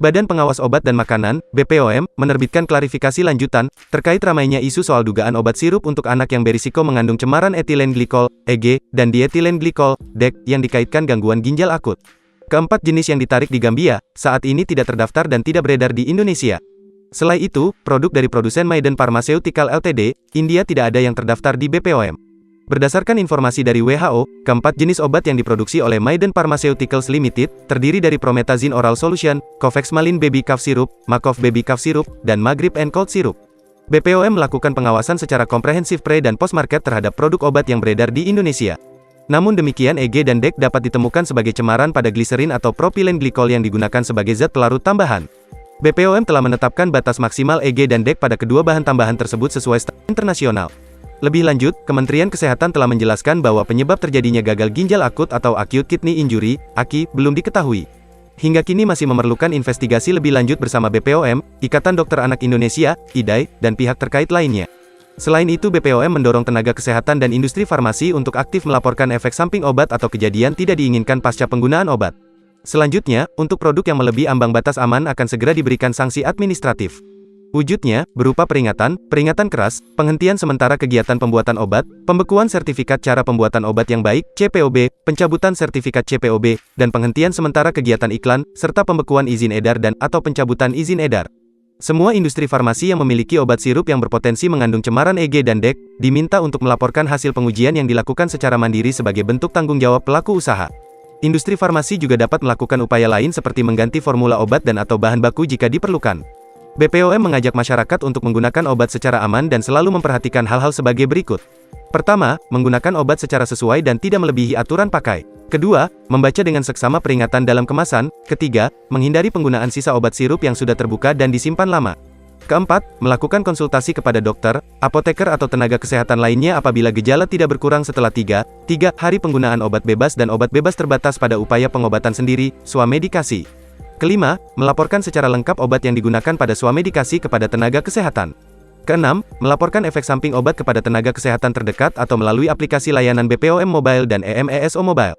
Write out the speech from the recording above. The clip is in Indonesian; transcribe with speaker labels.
Speaker 1: Badan Pengawas Obat dan Makanan, BPOM, menerbitkan klarifikasi lanjutan, terkait ramainya isu soal dugaan obat sirup untuk anak yang berisiko mengandung cemaran etilen glikol, EG, dan dietilen glikol, DEG, yang dikaitkan gangguan ginjal akut. Keempat jenis yang ditarik di Gambia, saat ini tidak terdaftar dan tidak beredar di Indonesia. Selain itu, produk dari produsen Maiden Pharmaceutical Ltd, India tidak ada yang terdaftar di BPOM. Berdasarkan informasi dari WHO, keempat jenis obat yang diproduksi oleh Maiden Pharmaceuticals Limited, terdiri dari Promethazine Oral Solution, Covex Malin Baby Cough Syrup, Macov Baby Cough Syrup, dan Magrib and Cold Syrup. BPOM melakukan pengawasan secara komprehensif pre- dan post-market terhadap produk obat yang beredar di Indonesia. Namun demikian EG dan DEG dapat ditemukan sebagai cemaran pada gliserin atau propilen glikol yang digunakan sebagai zat pelarut tambahan. BPOM telah menetapkan batas maksimal EG dan DEG pada kedua bahan tambahan tersebut sesuai standar internasional. Lebih lanjut, Kementerian Kesehatan telah menjelaskan bahwa penyebab terjadinya gagal ginjal akut atau acute kidney injury, AKI, belum diketahui. Hingga kini masih memerlukan investigasi lebih lanjut bersama BPOM, Ikatan Dokter Anak Indonesia, IDAI, dan pihak terkait lainnya. Selain itu BPOM mendorong tenaga kesehatan dan industri farmasi untuk aktif melaporkan efek samping obat atau kejadian tidak diinginkan pasca penggunaan obat. Selanjutnya, untuk produk yang melebihi ambang batas aman akan segera diberikan sanksi administratif. Wujudnya, berupa peringatan keras, penghentian sementara kegiatan pembuatan obat, pembekuan sertifikat cara pembuatan obat yang baik, CPOB, pencabutan sertifikat CPOB, dan penghentian sementara kegiatan iklan, serta pembekuan izin edar dan atau pencabutan izin edar. Semua industri farmasi yang memiliki obat sirup yang berpotensi mengandung cemaran EG dan DEG, diminta untuk melaporkan hasil pengujian yang dilakukan secara mandiri sebagai bentuk tanggung jawab pelaku usaha. Industri farmasi juga dapat melakukan upaya lain seperti mengganti formula obat dan atau bahan baku jika diperlukan. BPOM mengajak masyarakat untuk menggunakan obat secara aman dan selalu memperhatikan hal-hal sebagai berikut. Pertama, menggunakan obat secara sesuai dan tidak melebihi aturan pakai. Kedua, membaca dengan seksama peringatan dalam kemasan. Ketiga, menghindari penggunaan sisa obat sirup yang sudah terbuka dan disimpan lama. Keempat, melakukan konsultasi kepada dokter, apoteker atau tenaga kesehatan lainnya apabila gejala tidak berkurang setelah 3 hari penggunaan obat bebas dan obat bebas terbatas pada upaya pengobatan sendiri, swamedikasi. Kelima, melaporkan secara lengkap obat yang digunakan pada swamedikasi kepada tenaga kesehatan. Keenam, melaporkan efek samping obat kepada tenaga kesehatan terdekat atau melalui aplikasi layanan BPOM Mobile dan EMESO Mobile.